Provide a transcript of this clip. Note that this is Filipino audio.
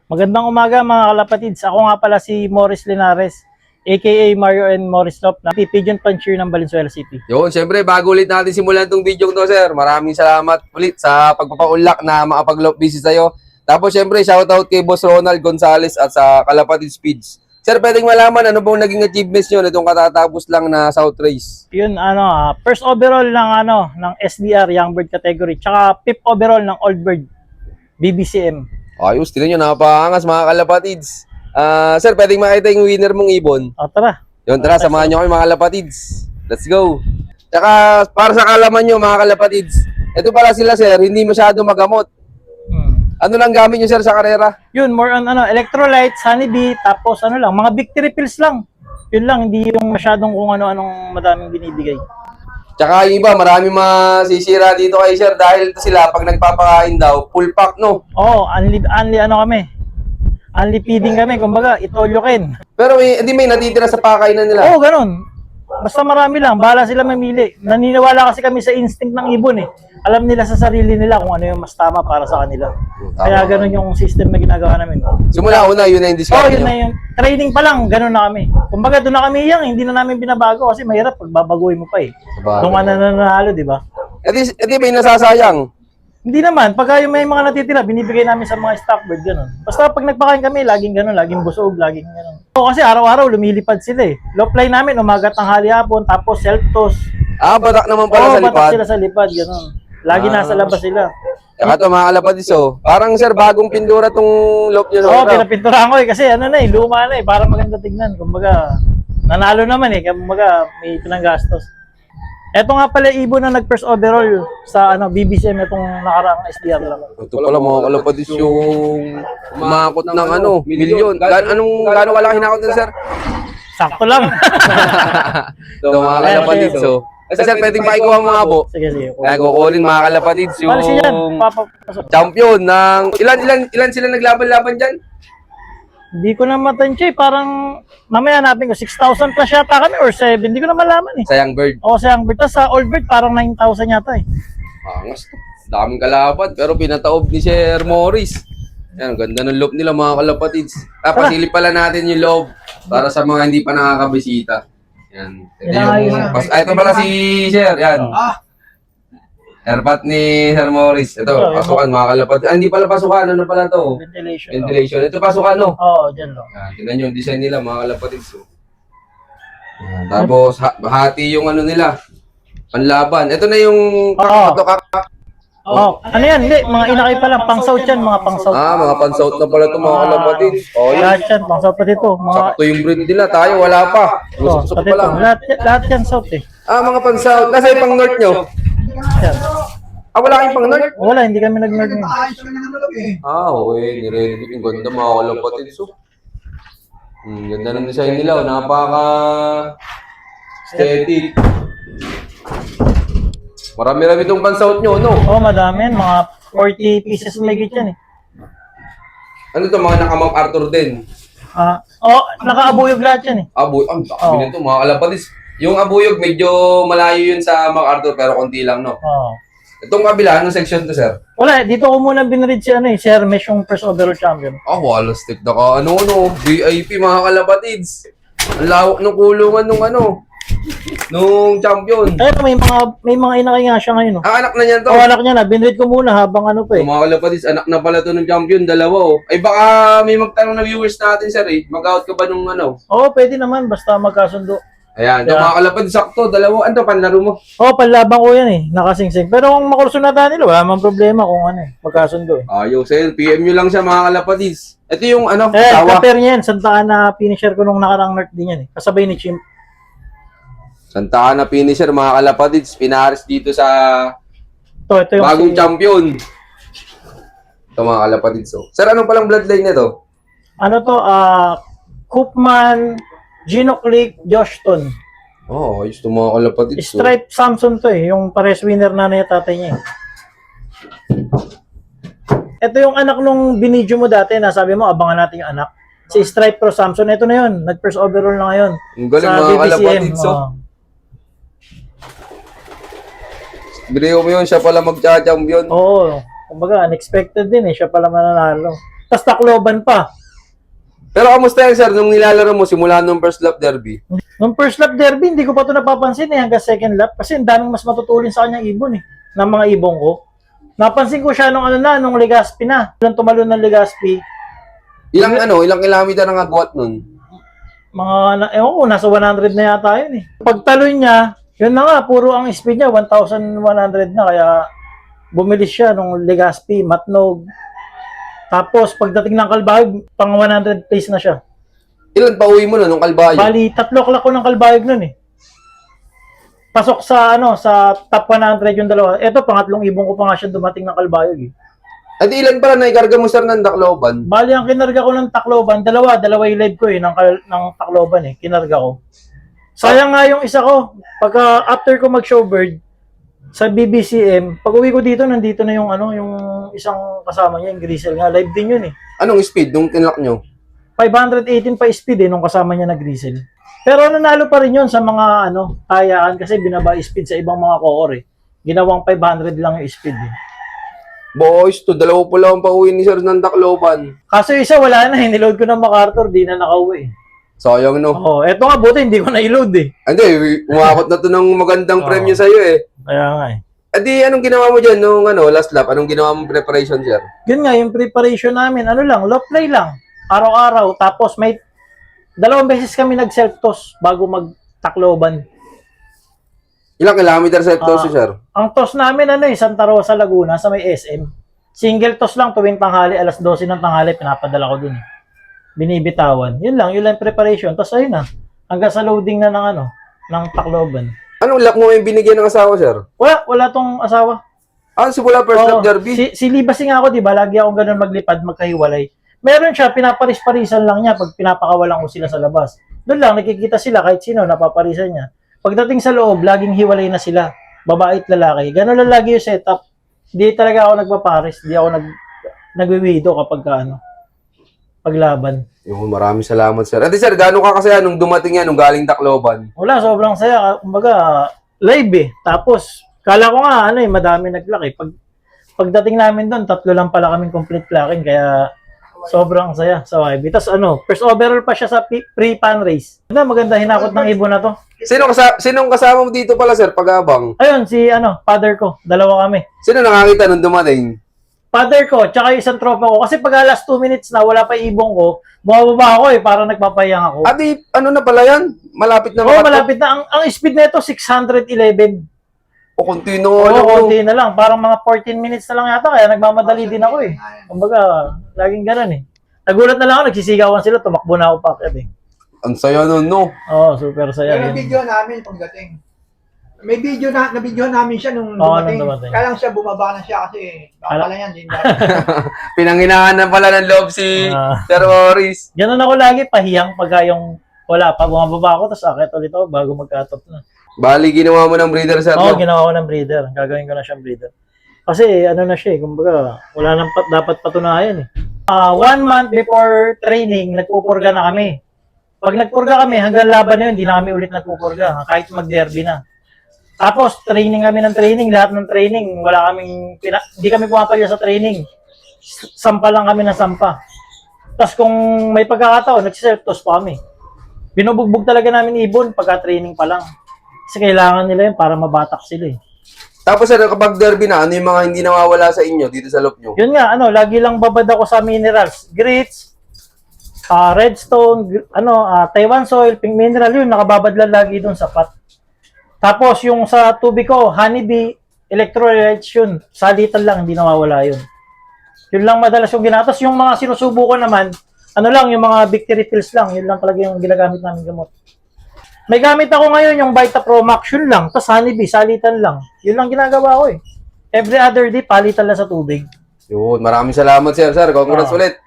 Magandang umaga mga kalapatids. Ako nga pala si Morris Linares, aka Mario and Morris Lop, na Pigeon Puncher ng Valenzuela City. Yun, syempre, bago ulit natin simulan tong video to, sir. Maraming salamat ulit sa pagpapaunlak na makapag-love visit sa'yo. Tapos, syempre, shoutout kay Boss Ronald Gonzales at sa Kalapatid Speeds. Sir, pwedeng malaman ano bang naging achievements nyo nitong katatapos lang na South Race? Yun, first overall ng SDR Young Bird category, tsaka fifth overall ng Old Bird BBCM. Ayos, tinan nyo, napakangas mga Kalapatids. Sir, pwedeng makita yung winner mong ibon. O tara. Yun, tara, samahan nyo kami mga Kalapatids. Let's go. Tsaka, para sa kalaman nyo mga Kalapatids, ito pala sila, sir, hindi masyado magamot. Ano lang gamit nyo, sir, sa karera? Yun, more on electrolytes, honeybee, tapos mga victory pills lang. Yun lang, hindi yung masyadong kung ano-anong madaming binibigay. Tsaka yung iba, marami masisira dito kay sir dahil ito sila, pag nagpapakain daw, full pack, no? Oo, only kami. Only feeding kami, kumbaga, itolyokin. Pero hindi may natitira sa pakainan nila. Oo, ganun. Basta marami lang, bahala sila mamili. Naniniwala kasi kami sa instinct ng ibon eh. Alam nila sa sarili nila kung ano yung mas tama para sa kanila. Kaya ganun yung system na ginagawa namin. Simula una, yun na yung discount yun na yung training pa lang, ganun na kami. Kumbaga doon na kami hindi na namin binabago kasi mahirap pag babaguhin mo pa eh. Kung ano nanalo, di ba? Edi may nasasayang. Hindi naman, pagka yung may mga natitira, binibigay namin sa mga stock bird, ganun. Basta pag nagpakain kami, laging ganun, laging busog, laging ganun. O kasi araw-araw lumilipad sila eh. Low fly namin, umaga, tanghali, hapon, tapos self-toss. Batak naman pala sa batak lipad. sila sa lipad, ganun. Lagi nasa labas sila. Tsaka ito mga Kalapatids, oh. Parang sir, bagong pindura tong loop nyo. Oo, pinapinturahan ko eh, kasi luma na eh, para maganda tignan. Kumbaga, nanalo naman eh, kumbaga may pinanggastos. Eto nga pala ibon na nag-first overall sa BBCM itong nakaraang SDR lang. Ito pala mga Kalapatids yung umakot ng milyon. Gano'ng kalaki hinakot din, sir? Sakto lang. Ito mga Kalapatids, oh. Sir, pwedeng pakikuha mga abo. Sige. Kaya kukunin mga Kalapatids yung Palisi yan, papapasok. champion ng... Ilan sila naglaban-laban dyan? Hindi ko na matansya eh, parang mamaya hanapin ko, 6,000 plus yata kami or 7, hindi ko na malaman eh. Sayang bird. Oo, sa Young Bird. Tapos sa Old Bird, parang 9,000 yata eh. Angas. Daming kalaban, pero pinataob ni Sir Morris. Yan, ganda ng loob nila mga Kalapatids. Pasilip pala natin yung loob para sa mga hindi pa nakakabisita. Yan. Ito pala si Sir. Yan. Airpat ni Sir Morris. Ito, pasukan mga Kalapatids. Hindi pala pasukan. Ano pala to? Ventilation. Ito pasukan, no? Oo, dyan lang. Yan. Tignan nyo yung design nila mga Kalapatids. Yan. Tapos, hati yung nila. Panlaban. Ito na yung Ano yan? Hindi, mga inakay pa lang. Pang-south yan, mga pang-south. mga pan-south na pala ito mga Kalapatids. Lahat yan, pang-south pa dito. Sakto yung breed nila. Tayo, wala pa. Gusto pa lang. Lahat yan south eh. Mga pan-south. Nasa yung pang-north nyo? Yan. Wala kayong pang-north? Wala, hindi kami nag-nerd ngayon. Okay. Nire-edit yung ganda mga Kalapatids. Ganda ng design nila. Napaka-aesthetic. Marami-rami itong pan-south nyo, no? Oo, madami yan. Mga 40 pieces may yan eh. Ano ito? Mga naka-Mount Arthur din. Naka-abuyog lahat yan eh. Ang dami nito mga Kalapatids. Yung abuyog, medyo malayo yun sa MacArthur pero konti lang, no? Oo. Itong kabila, anong section to, sir? Wala, dito ko muna binread si si Hermes, yung first overall champion. Wala stick na ka. VIP mga Kalapatids. Ang lawak ng kulungan nung champion. Kaya may mga inakay nga siya ngayon. Anak na niyan to. Anak niya na, binread ko muna habang pa eh. Mga Kalapatids, anak na pala to ng champion, dalawa, oh. Ay baka may magtanong na viewers natin, sir, eh. Mag-out ka ba nung Oo, pwede naman, basta magkasundo. Ayan, yeah. Mga Kalapatids, sakto, dalawa. Ano, panlaro mo? Panlaban ko yan eh, nakasingsing. Pero kung makursunada nila, wala man problema kung magkasundo eh. Ayaw, sir, PM nyo lang siya mga Kalapatids. Ito yung compare niya yan, Santa Ana finisher ko nung nakarang North din yan eh. Kasabay ni Chimp. Santa Ana finisher, mga Kalapatids, pinaris dito sa ito yung bagong champion. Ito mga Kalapatids. Oh. Sir, anong palang bloodline nito? Koopman, Gino Click, Joshton. Ayos ito mga Kalapatids. Stripe Samson to eh, yung pares winner na tatay niya eh. Ito yung anak nung binidyo mo dati, nasabi mo, abangan natin yung anak. Si Stripe Pro Samson, ito na yun, nag-first overall na ngayon. Ang galing mga Kalapatids. Biniyo mo yun, siya pala magcha-champion. Oo, kumbaga unexpected din eh, siya pala mananalo. Tas Tacloban pa. Pero kamusta yan, sir, nung nilalaro mo simula nung first lap derby? Nung first lap derby, hindi ko pa ito napapansin hanggang second lap kasi ang daming mas matutulin sa kanyang ibon ng mga ibon ko. Napansin ko siya nung Legazpi na. Nung tumalo ng Legazpi, Ilang kilometer ang agwat nun? ewan ko, nasa 100 na yata yun Pagtalo niya, yun na nga, puro ang speed niya, 1,100 na, kaya bumilis siya nung Legazpi, Matnog. Tapos, pagdating ng Kalbayog, pang 100 pace na siya. Ilan pa uwi mo na nung Kalbayo? Bali, 3 o'clock ko ng Kalbayog nun Pasok sa top 100 yung dalawa. Ito, pangatlong ibon ko pa nga siya dumating ng Kalbayog At ilan pala na ikarga mo, sir, ng Tacloban? Bali, ang kinarga ko ng Tacloban, dalawa yung live ko ng Tacloban kinarga ko. Sayang nga yung isa ko. Pagka after ko mag-showbird sa BBCM, pag uwi ko dito, nandito na yung yung isang kasama niya, yung Grisel nga. Live din yun Anong speed nung tinlock nyo? 518 pa speed nung kasama niya na Grisel. Pero nanalo pa rin yun sa mga kayaan kasi binaba speed sa ibang mga core Ginawang 500 lang yung speed Boys, dalawa po lang pa uwi ni sir ng Tacloban. Kaso isa wala na, niload ko ng MacArthur, di na nakauwi Sayang, no? Oo, eto nga buti, hindi ko na-load Hindi, umabot na to ng magandang premyo sa'yo Kaya nga Adi, anong ginawa mo dyan nung last lap? Anong ginawa mong preparation, sir? Yun nga, yung preparation namin, low play lang. Araw-araw. Tapos may 2 beses kami nag-self-toss bago mag-Tacloban. Ilang kilometer sa toss, sir? Ang toss namin, Santa Rosa, Laguna, sa may SM. Single toss lang tuwing tanghali, alas 12 ng tanghali, pinapadala ko dun. Binibitawan. Yun lang yung preparation. Tapos ayun na, hanggang sa loading na ng Tacloban. Anong lap mo yung binigyan ng asawa, sir? Wala tong asawa. Simula first lap derby? Si Libasing ako, di ba? Lagi akong ganun maglipad, magkahiwalay. Meron siya, pinaparis-parisan lang niya pag pinapakawalan ko sila sa labas. Doon lang, nakikita sila kahit sino, napaparisan niya. Pagdating sa loob, laging hiwalay na sila. Babae at lalaki. Ganun lang lagi yung setup. Di talaga ako nagpaparis. Di ako nagwiwido kapag paglaban. Yung maraming salamat, sir. Ate, sir, gano'n ka kasi nung dumating yan, nung galing Tacloban? Wala, sobrang saya. Kumbaga, live Tapos, kala ko nga, madami nag-lock Pagdating namin doon, 3 lang pala kaming complete clocking. Kaya, sobrang saya sa YB. Tapos first overall pa siya sa pre-pan race. Maganda hinakot ng ibon na to. Sinong kasama mo dito pala, sir, pag-abang? Ayun, si father ko. 2 kami. Sino nakakita nung dumating? Father ko, tsaka isang tropa ko. Kasi pag last 2 minutes na, wala pa ibong ko, bumababa ako para nagpapayang ako. Adi, na pala yan? Malapit na Oo, malapit na. Ang speed na ito, 611. O, konti na konti na lang. Parang mga 14 minutes na lang yata. Kaya nagmamadali din ako Kumbaga, laging ganun Nagulat na lang ako, nagsisigawan sila, tumakbo na ako packet Ang saya nun, no? Oo, super saya. Pero video namin pagdating. May video na-video namin siya nung dumating. dumating. Kaya lang siya bumaba na siya kasi baka pala yan. Pinanginahan na pala ng loob si Sir Morris. Ganun ako lagi, pahiyang pagka yung wala pa, bumababa ako, tapos akit ulit ako bago mag-cut-off na. Bali, ginawa mo ng breeder, sir? Oo, ginawa ko ng breeder. Gagawin ko na siyang breeder. Kasi na siya kumbaga, wala nang dapat patunayan 1 month before training, nagpupurga na kami. Pag nagpurga kami, hanggang laban na yun, hindi na kami ulit nagpupurga, kahit mag-derby na. Tapos, training kami ng training, lahat ng training, hindi kami pumapalya sa training. Sampa lang kami ng sampa. Tapos kung may pagkakataon, nagsiself-toss pa kami. Binubugbog talaga namin ibon pagka-training pa lang. Kasi kailangan nila yun para mabatak sila Tapos sir, kapag derby na, ano yung mga hindi nawawala sa inyo dito sa loop nyo? Yun nga, lagi lang babad ako sa minerals. Grits, redstone, Taiwan soil, pink mineral, yun, nakababad lang lagi dun sa pot. Tapos yung sa tubig ko, honeybee, electrolytes yun, salitan lang, hindi nawawala yun. Yun lang madalas yung ginatas. Yung mga sinusubo ko naman, yung mga victory pills lang, yun lang talaga yung ginagamit namin gamot. May gamit ako ngayon yung Vita Pro Max, yun lang. Tapos honeybee, salitan lang. Yun lang ginagawa ko Every other day, palitan lang sa tubig. Yun, maraming salamat, sir. Sir, congrats ulit.